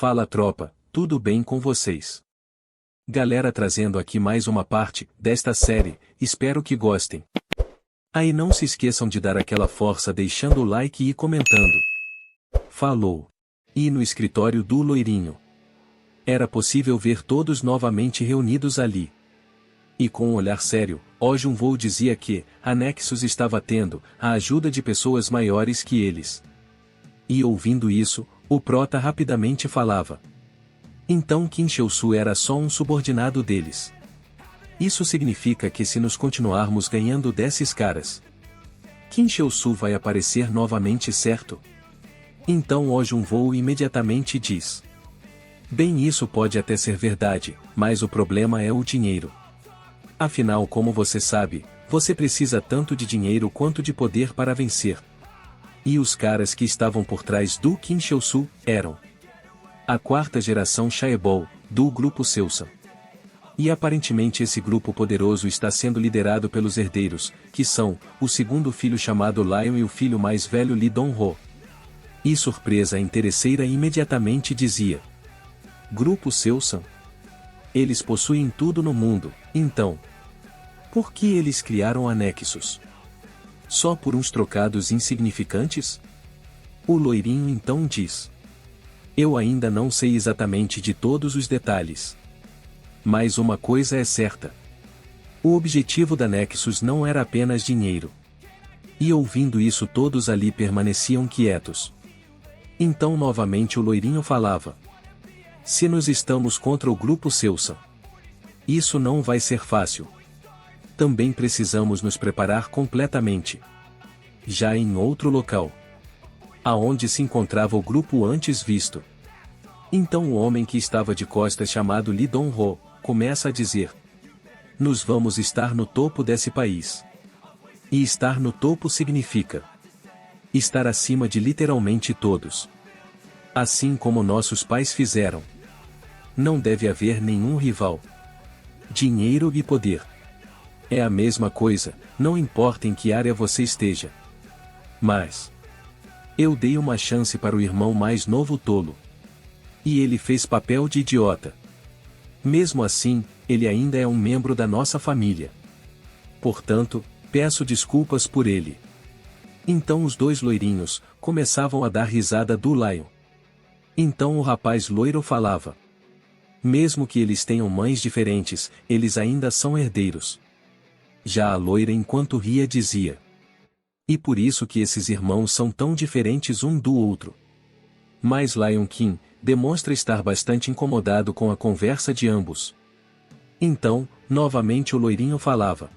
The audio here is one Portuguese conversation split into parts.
Fala tropa, tudo bem com vocês? Galera, trazendo aqui mais uma parte desta série, espero que gostem. Aí não se esqueçam de dar aquela força deixando o like e comentando. Falou. E no escritório do loirinho. Era possível ver todos novamente reunidos ali. E com um olhar sério, O Jun-woo dizia que a Nexus estava tendo a ajuda de pessoas maiores que eles. E ouvindo isso, o prota rapidamente falava. Então Kim Cheol-soo era só um subordinado deles. Isso significa que se nos continuarmos ganhando desses caras, Kim Cheol-soo vai aparecer novamente, certo? Então O Jun-woo imediatamente diz. Bem, isso pode até ser verdade, mas o problema é o dinheiro. Afinal, como você sabe, você precisa tanto de dinheiro quanto de poder para vencer. E os caras que estavam por trás do Kim Cheol-soo eram a quarta geração Chaebol, do grupo Seosan. E aparentemente esse grupo poderoso está sendo liderado pelos herdeiros, que são o segundo filho chamado Lion e o filho mais velho Lee Dong-ho. E surpresa interesseira imediatamente dizia. Grupo Seosan? Eles possuem tudo no mundo, então. Por que eles criaram a Nexus? Só por uns trocados insignificantes? O loirinho então diz. Eu ainda não sei exatamente de todos os detalhes. Mas uma coisa é certa. O objetivo da Nexus não era apenas dinheiro. E ouvindo isso todos ali permaneciam quietos. Então novamente o loirinho falava. Se nós estamos contra o grupo Seosan, isso não vai ser fácil. Também precisamos nos preparar completamente. Já em outro local, aonde se encontrava o grupo antes visto. Então o homem que estava de costas chamado Lee Dong-ho, começa a dizer. Nós vamos estar no topo desse país. E estar no topo significa estar acima de literalmente todos. Assim como nossos pais fizeram. Não deve haver nenhum rival. Dinheiro e poder. É a mesma coisa, não importa em que área você esteja. Mas eu dei uma chance para o irmão mais novo tolo. E ele fez papel de idiota. Mesmo assim, ele ainda é um membro da nossa família. Portanto, peço desculpas por ele. Então os dois loirinhos começavam a dar risada do Lion. Então o rapaz loiro falava. Mesmo que eles tenham mães diferentes, eles ainda são herdeiros. Já a loira enquanto ria dizia. E por isso que esses irmãos são tão diferentes um do outro. Mas Lion King demonstra estar bastante incomodado com a conversa de ambos. Então, novamente o loirinho falava.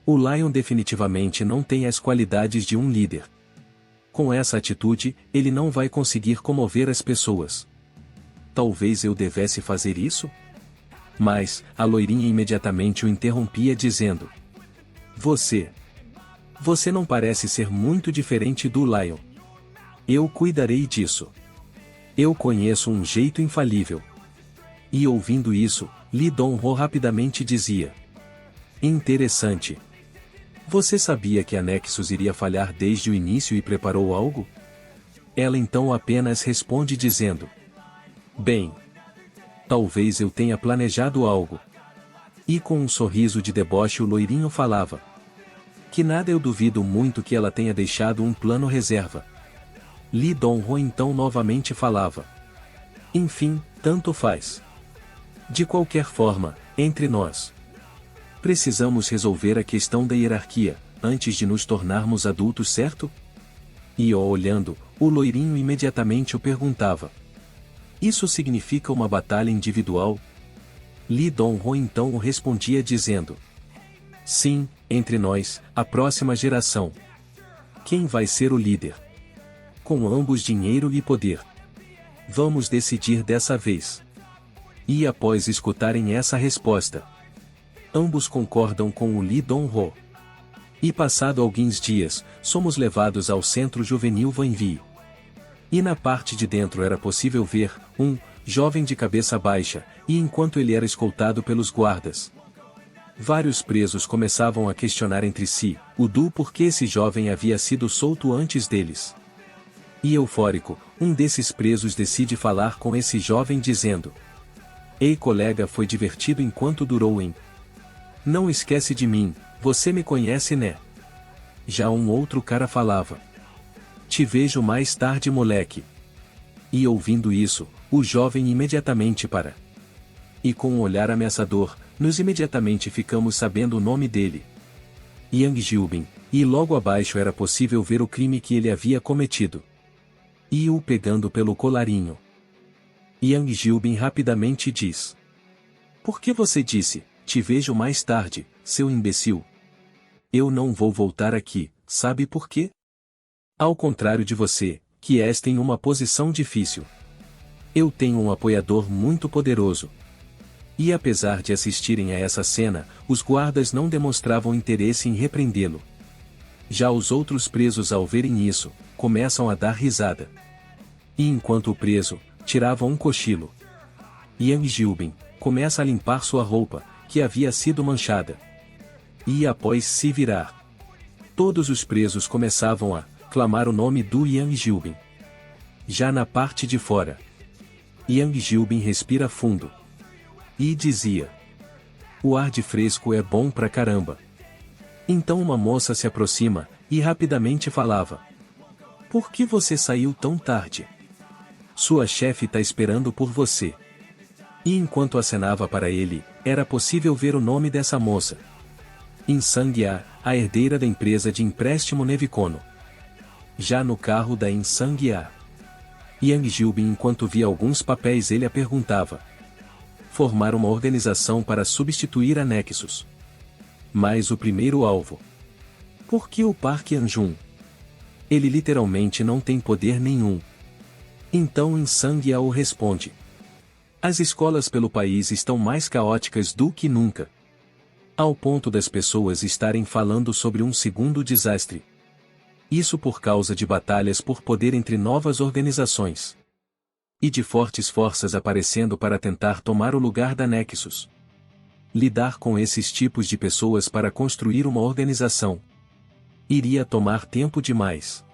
O Lion definitivamente não tem as qualidades de um líder. Com essa atitude, ele não vai conseguir comover as pessoas. Talvez eu devesse fazer isso? Mas, a loirinha imediatamente o interrompia dizendo. Você não parece ser muito diferente do Lion. Eu cuidarei disso. Eu conheço um jeito infalível. E ouvindo isso, Lee Dong-ho rapidamente dizia. Interessante. Você sabia que a Nexus iria falhar desde o início e preparou algo? Ela então apenas responde dizendo. Bem. Talvez eu tenha planejado algo. E com um sorriso de deboche o loirinho falava. Que nada, eu duvido muito que ela tenha deixado um plano reserva. Lee Dong-ho então novamente falava. Enfim, tanto faz. De qualquer forma, entre nós. Precisamos resolver a questão da hierarquia, antes de nos tornarmos adultos, certo? E olhando, o loirinho imediatamente o perguntava. Isso significa uma batalha individual? Lee Dong-ho então o respondia dizendo. Sim, entre nós, a próxima geração. Quem vai ser o líder? Com ambos dinheiro e poder. Vamos decidir dessa vez. E após escutarem essa resposta, ambos concordam com o Lee Dong-ho. E passado alguns dias, somos levados ao centro juvenil Vanvi. E na parte de dentro era possível ver um jovem de cabeça baixa, e enquanto ele era escoltado pelos guardas, vários presos começavam a questionar entre si, por que esse jovem havia sido solto antes deles. E eufórico, um desses presos decide falar com esse jovem dizendo: Ei colega, foi divertido enquanto durou, hein? Não esquece de mim, você me conhece, né? Já um outro cara falava: Te vejo mais tarde, moleque. E ouvindo isso, o jovem imediatamente para. E com um olhar ameaçador, nós imediatamente ficamos sabendo o nome dele. Yang Jilbin, e logo abaixo era possível ver o crime que ele havia cometido. E o pegando pelo colarinho. Yang Jilbin rapidamente diz: Por que você disse, te vejo mais tarde, seu imbecil? Eu não vou voltar aqui, sabe por quê? Ao contrário de você, que está em uma posição difícil. Eu tenho um apoiador muito poderoso. E apesar de assistirem a essa cena, os guardas não demonstravam interesse em repreendê-lo. Já os outros presos ao verem isso, começam a dar risada. E enquanto o preso tirava um cochilo, Yang Jilbin começa a limpar sua roupa, que havia sido manchada. E após se virar, todos os presos começavam a clamar o nome do Yang Jilbin. Já na parte de fora, Yang Jilbin respira fundo. E dizia: O ar de fresco é bom pra caramba. Então uma moça se aproxima, e rapidamente falava: Por que você saiu tão tarde? Sua chefe tá esperando por você. E enquanto acenava para ele, era possível ver o nome dessa moça. Insangya, a herdeira da empresa de empréstimo Nevicono. Já no carro da Insangya, Yang Jilbin, enquanto via alguns papéis, ele a perguntava: Formar uma organização para substituir a Nexus. Mas o primeiro alvo. Por que o Park Anjun? Ele literalmente não tem poder nenhum. Então Insangya o responde: As escolas pelo país estão mais caóticas do que nunca. Ao ponto das pessoas estarem falando sobre um segundo desastre. Isso por causa de batalhas por poder entre novas organizações. E de fortes forças aparecendo para tentar tomar o lugar da Nexus. Lidar com esses tipos de pessoas para construir uma organização iria tomar tempo demais.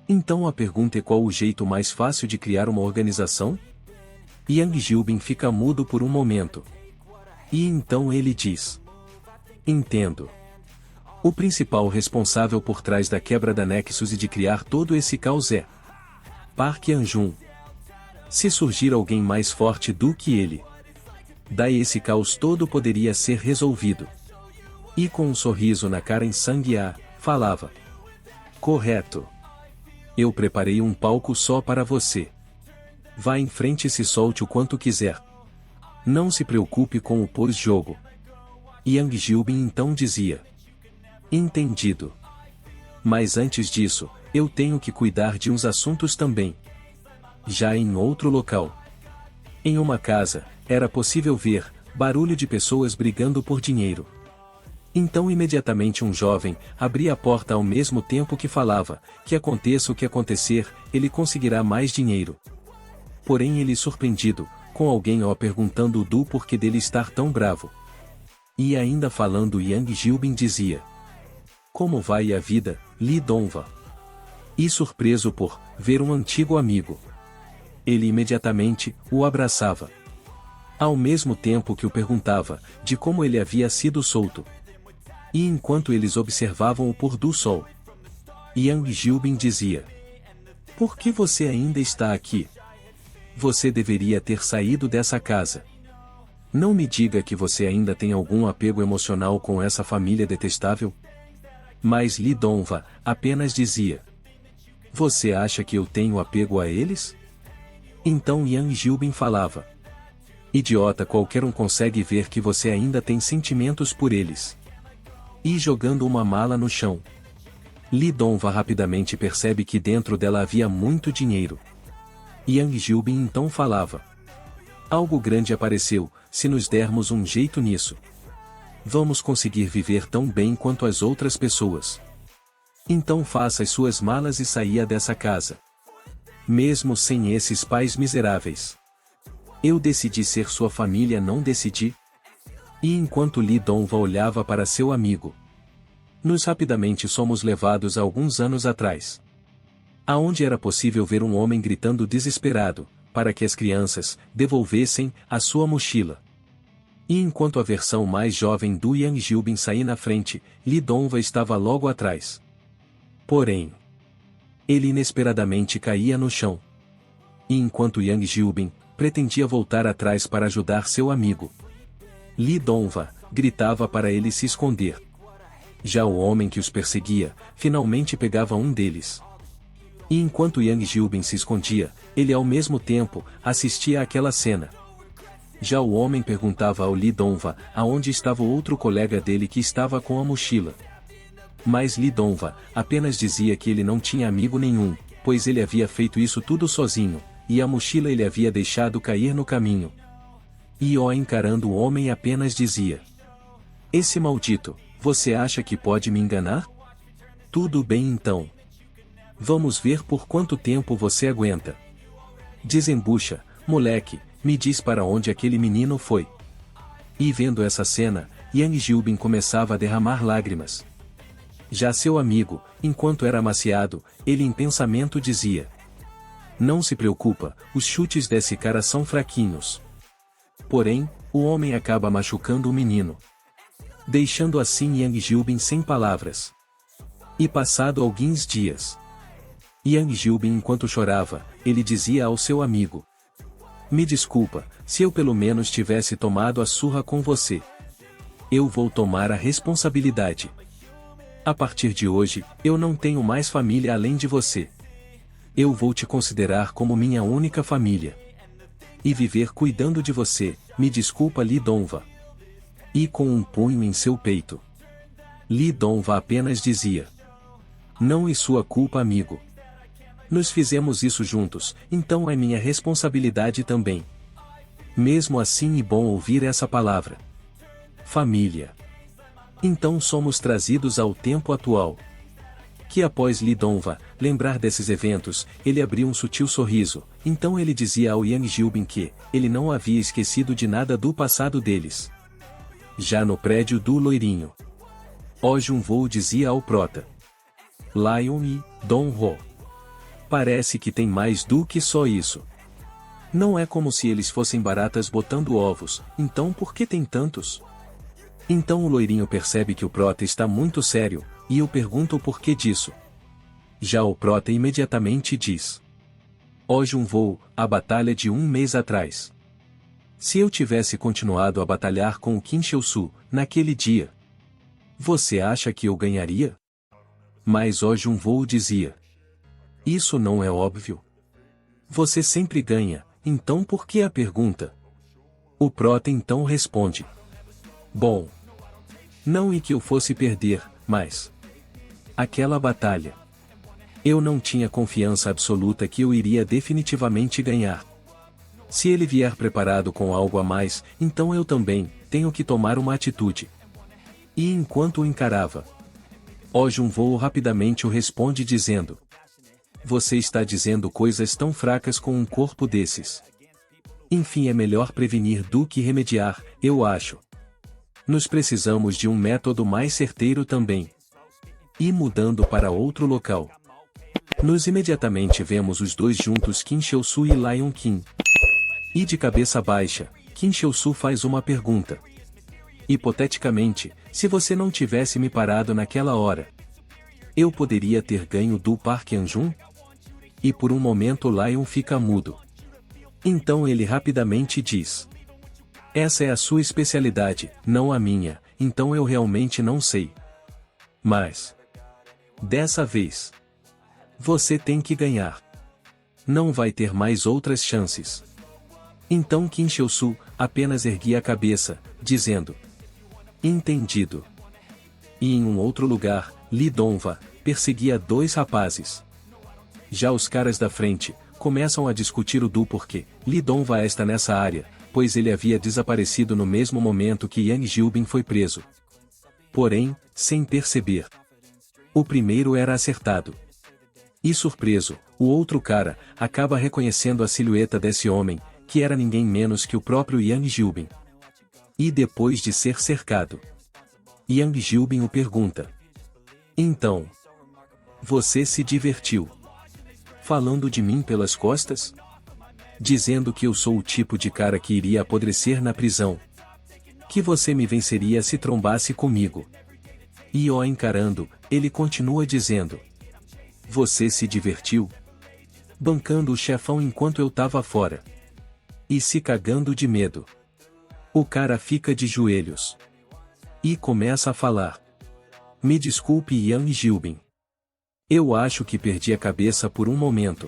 Então a pergunta é: qual o jeito mais fácil de criar uma organização? Yang Jilbin fica mudo por um momento. E então ele diz: Entendo. O principal responsável por trás da quebra da Nexus e de criar todo esse caos é Park Anjun. Se surgir alguém mais forte do que ele, daí esse caos todo poderia ser resolvido. E com um sorriso na cara, Insangya falava: Correto. Eu preparei um palco só para você. Vá em frente e se solte o quanto quiser. Não se preocupe com o pós-jogo. Yang Jilbin então dizia: Entendido. Mas antes disso, eu tenho que cuidar de uns assuntos também. Já em outro local, em uma casa, era possível ver barulho de pessoas brigando por dinheiro. Então imediatamente um jovem abria a porta ao mesmo tempo que falava: Que aconteça o que acontecer, ele conseguirá mais dinheiro. Porém ele surpreendido, com alguém o perguntando do porquê dele estar tão bravo. E ainda falando, Yang Jilbin dizia: Como vai a vida, Lee Donva? E surpreso por ver um antigo amigo, ele imediatamente o abraçava. Ao mesmo tempo que o perguntava de como ele havia sido solto. E enquanto eles observavam o pôr do sol, Yang Jilbin dizia: Por que você ainda está aqui? Você deveria ter saído dessa casa. Não me diga que você ainda tem algum apego emocional com essa família detestável. Mas Lee Donva apenas dizia: Você acha que eu tenho apego a eles? Então Yang Jilbin falava: Idiota, qualquer um consegue ver que você ainda tem sentimentos por eles. E jogando uma mala no chão, Lee Donva rapidamente percebe que dentro dela havia muito dinheiro. Yang Jilbin então falava: Algo grande apareceu, se nos dermos um jeito nisso, vamos conseguir viver tão bem quanto as outras pessoas. Então faça as suas malas e saia dessa casa. Mesmo sem esses pais miseráveis. Eu decidi ser sua família, não decidi? E enquanto Lee Donva olhava para seu amigo, nós rapidamente somos levados a alguns anos atrás. aonde era possível ver um homem gritando desesperado, para que as crianças devolvessem a sua mochila. E enquanto a versão mais jovem do Yang Jilbin saía na frente, Li Dongva estava logo atrás. Porém, ele inesperadamente caía no chão. E enquanto Yang Jilbin pretendia voltar atrás para ajudar seu amigo, Li Dongva gritava para ele se esconder. Já o homem que os perseguia, finalmente pegava um deles. E enquanto Yang Jilbin se escondia, ele ao mesmo tempo assistia àquela cena. Já o homem perguntava ao Li Dongva aonde estava o outro colega dele que estava com a mochila. Mas Li Dongva apenas dizia que ele não tinha amigo nenhum, pois ele havia feito isso tudo sozinho, e a mochila ele havia deixado cair no caminho. E encarando o homem apenas dizia: "Esse maldito, você acha que pode me enganar? Tudo bem então. Vamos ver por quanto tempo você aguenta. Desembucha, moleque, me diz para onde aquele menino foi." E vendo essa cena, Yang Jilbin começava a derramar lágrimas. Já seu amigo, enquanto era amaciado, ele em pensamento dizia: "Não se preocupa, os chutes desse cara são fraquinhos." Porém, o homem acaba machucando o menino, deixando assim Yang Jilbin sem palavras. E passado alguns dias, Yang Jilbin enquanto chorava, ele dizia ao seu amigo: "Me desculpa, se eu pelo menos tivesse tomado a surra com você. Eu vou tomar a responsabilidade. A partir de hoje, eu não tenho mais família além de você. Eu vou te considerar como minha única família. E viver cuidando de você, me desculpa Li Dongva." E com um punho em seu peito, Li Dongva apenas dizia: "Não é sua culpa, amigo. Nós fizemos isso juntos, então é minha responsabilidade também." Mesmo assim é bom ouvir essa palavra. Família. Então somos trazidos ao tempo atual. Que após Li Dongva lembrar desses eventos, ele abriu um sutil sorriso, então ele dizia ao Yang Jilbin que ele não havia esquecido de nada do passado deles. Já no prédio do loirinho, Jun-woo dizia ao prota: "Lion e Dong-ho. Parece que tem mais do que só isso. Não é como se eles fossem baratas botando ovos, então por que tem tantos?" Então o loirinho percebe que o prota está muito sério, e eu pergunto o porquê disso. Já o prota imediatamente diz: Jun-woo, a batalha de um mês atrás. Se eu tivesse continuado a batalhar com o Kim Cheol-su, naquele dia, você acha que eu ganharia? Mas Jun-woo dizia: isso não é óbvio. Você sempre ganha, então por que a pergunta? O prota então responde: bom, não é que eu fosse perder, mas aquela batalha, eu não tinha confiança absoluta que eu iria definitivamente ganhar. Se ele vier preparado com algo a mais, então eu também tenho que tomar uma atitude. E enquanto o encarava, Jun-woo rapidamente o responde dizendo: você está dizendo coisas tão fracas com um corpo desses. Enfim, é melhor prevenir do que remediar, eu acho. Nós precisamos de um método mais certeiro também. E mudando para outro local, nós imediatamente vemos os dois juntos, Kim Cheol-su e Lion Kim. E de cabeça baixa, Kim Cheol-su faz uma pergunta. Hipoteticamente, se você não tivesse me parado naquela hora, eu poderia ter ganho do Park Hyun-jun? E por um momento Lion fica mudo. Então ele rapidamente diz: essa é a sua especialidade, não a minha, então eu realmente não sei. Mas dessa vez, você tem que ganhar. Não vai ter mais outras chances. Então Kim Cheol-su apenas erguia a cabeça, dizendo: entendido. E em um outro lugar, Li Dongva perseguia dois rapazes. Já os caras da frente começam a discutir o do porquê Li Dongva está nessa área, pois ele havia desaparecido no mesmo momento que Yang Jilbin foi preso. Porém, sem perceber, o primeiro era acertado. E surpreso, o outro cara acaba reconhecendo a silhueta desse homem, que era ninguém menos que o próprio Yang Jilbin. E depois de ser cercado, Yang Jilbin o pergunta: então, você se divertiu? Falando de mim pelas costas? Dizendo que eu sou o tipo de cara que iria apodrecer na prisão. Que você me venceria se trombasse comigo. E ó, encarando, ele continua dizendo. Você se divertiu? Bancando o chefão enquanto eu tava fora. E se cagando de medo. O cara fica de joelhos. E começa a falar. Me desculpe, Yang Gilbin. Eu acho que perdi a cabeça por um momento.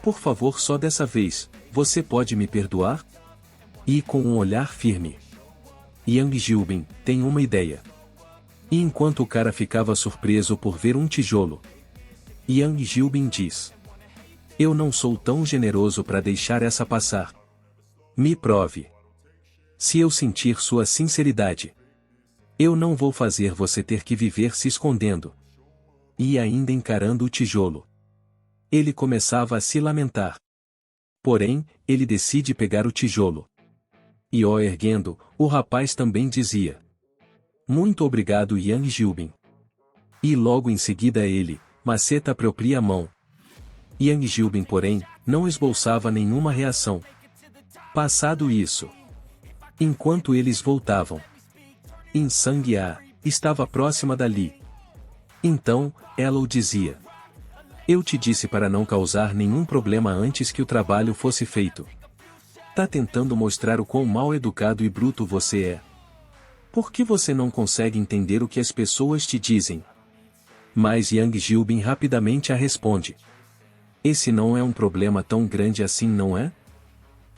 Por favor, só dessa vez, você pode me perdoar? E com um olhar firme. Yang Gilbin, tem uma ideia. E enquanto o cara ficava surpreso por ver um tijolo, Yang Gilbin diz. Eu não sou tão generoso para deixar essa passar. Me prove. Se eu sentir sua sinceridade, eu não vou fazer você ter que viver se escondendo. E ainda encarando o tijolo, ele começava a se lamentar. Porém, ele decide pegar o tijolo. E ó, erguendo, o rapaz também dizia. Muito obrigado, Yang Gilbin. E logo em seguida ele, maceta apropria a mão. Yang Gilbin, porém, não esboçava nenhuma reação. Passado isso, enquanto eles voltavam, Insang-a estava próxima dali. Então, ela o dizia. Eu te disse para não causar nenhum problema antes que o trabalho fosse feito. Tá tentando mostrar o quão mal educado e bruto você é. Por que você não consegue entender o que as pessoas te dizem? Mas Yang Gilbin rapidamente a responde. Esse não é um problema tão grande assim, não é?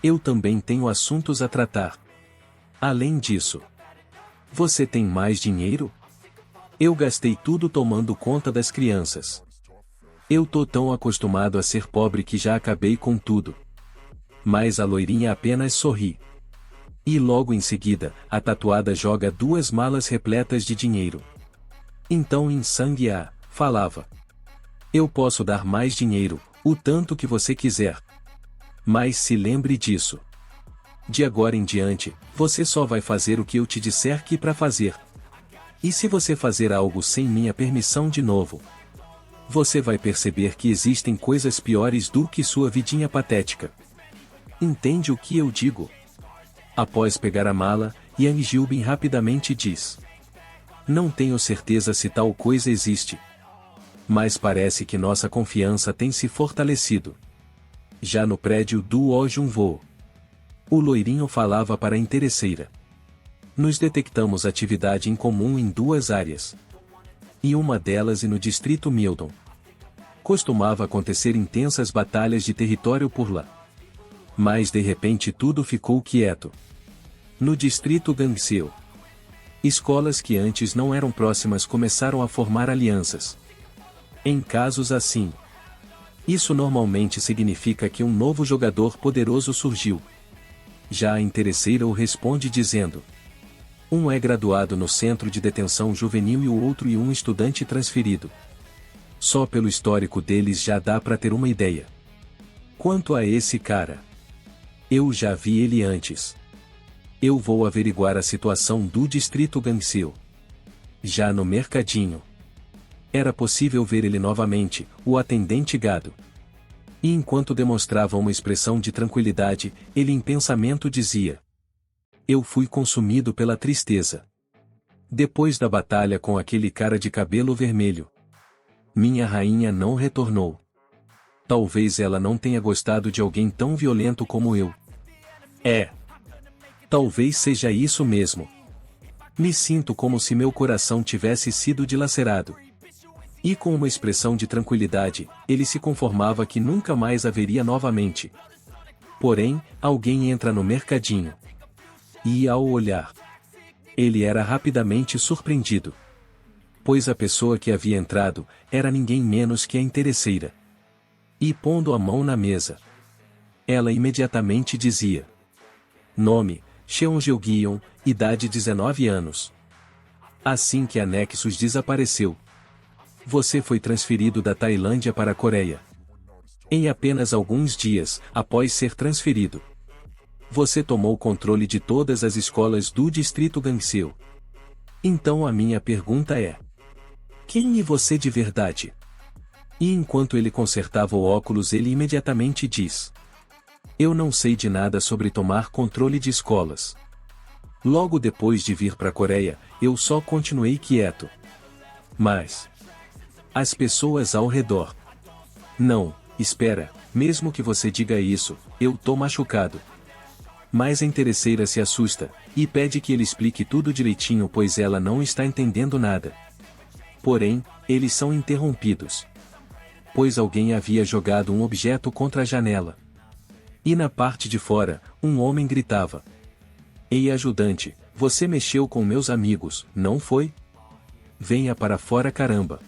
Eu também tenho assuntos a tratar. Além disso, você tem mais dinheiro? Eu gastei tudo tomando conta das crianças. Eu tô tão acostumado a ser pobre que já acabei com tudo. Mas a loirinha apenas sorri. E logo em seguida, a tatuada joga 2 malas repletas de dinheiro. Então Insang-a falava. Eu posso dar mais dinheiro, o tanto que você quiser. Mas se lembre disso. De agora em diante, você só vai fazer o que eu te disser que para fazer. E se você fazer algo sem minha permissão de novo, você vai perceber que existem coisas piores do que sua vidinha patética. Entende o que eu digo? Após pegar a mala, Yang Gilbin rapidamente diz. Não tenho certeza se tal coisa existe. Mas parece que nossa confiança tem se fortalecido. Já no prédio do Oh Jun-woo, o loirinho falava para a interesseira. Nos detectamos atividade em comum em 2 áreas. E uma delas no distrito Mildon. Costumava acontecer intensas batalhas de território por lá. Mas de repente tudo ficou quieto. No distrito Gangseo, escolas que antes não eram próximas começaram a formar alianças. Em casos assim, isso normalmente significa que um novo jogador poderoso surgiu. Já a interesseira o responde dizendo. Um é graduado no centro de detenção juvenil e o outro um estudante transferido. Só pelo histórico deles já dá para ter uma ideia. Quanto a esse cara, eu já vi ele antes. Eu vou averiguar a situação do distrito Gangseo. Já no mercadinho, era possível ver ele novamente, o atendente gado. E enquanto demonstrava uma expressão de tranquilidade, ele em pensamento dizia. Eu fui consumido pela tristeza. Depois da batalha com aquele cara de cabelo vermelho, minha rainha não retornou. Talvez ela não tenha gostado de alguém tão violento como eu. Talvez seja isso mesmo. Me sinto como se meu coração tivesse sido dilacerado. E com uma expressão de tranquilidade, ele se conformava que nunca mais haveria novamente. Porém, alguém entra no mercadinho. E ao olhar, ele era rapidamente surpreendido. Pois a pessoa que havia entrado, era ninguém menos que a interesseira. E pondo a mão na mesa, ela imediatamente dizia. Nome, Cheonjeong-gion, idade 19 anos. Assim que a Nexus desapareceu, você foi transferido da Tailândia para a Coreia. Em apenas alguns dias, após ser transferido, você tomou controle de todas as escolas do distrito Gangseo. Então a minha pergunta é: quem é você de verdade? E enquanto ele consertava o óculos ele imediatamente diz: eu não sei de nada sobre tomar controle de escolas. Logo depois de vir para a Coreia, eu só continuei quieto. Mas as pessoas ao redor. Não, espera, mesmo que você diga isso, eu tô machucado. Mas a interesseira se assusta, e pede que ele explique tudo direitinho pois ela não está entendendo nada. Porém, eles são interrompidos. Pois alguém havia jogado um objeto contra a janela. E na parte de fora, um homem gritava: ei ajudante, você mexeu com meus amigos, não foi? Venha para fora caramba.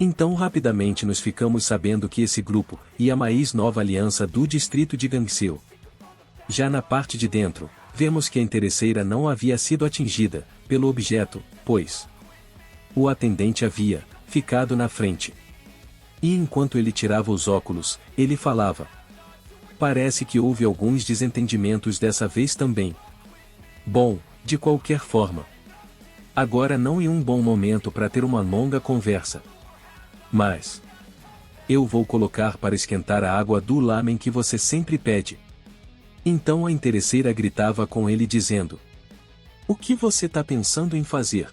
Então rapidamente nos ficamos sabendo que esse grupo, e a mais nova aliança do distrito de Gangseok. Já na parte de dentro, vemos que a interesseira não havia sido atingida pelo objeto, pois o atendente havia ficado na frente. E enquanto ele tirava os óculos, ele falava: parece que houve alguns desentendimentos dessa vez também. Bom, de qualquer forma, agora não é um bom momento para ter uma longa conversa. Mas eu vou colocar para esquentar a água do lamen que você sempre pede. Então a interesseira gritava com ele dizendo: o que você tá pensando em fazer?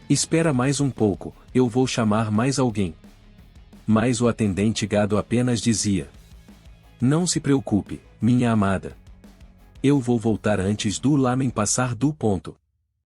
Espera mais um pouco, eu vou chamar mais alguém. Mas o atendente gado apenas dizia: não se preocupe, minha amada. Eu vou voltar antes do lamen passar do ponto.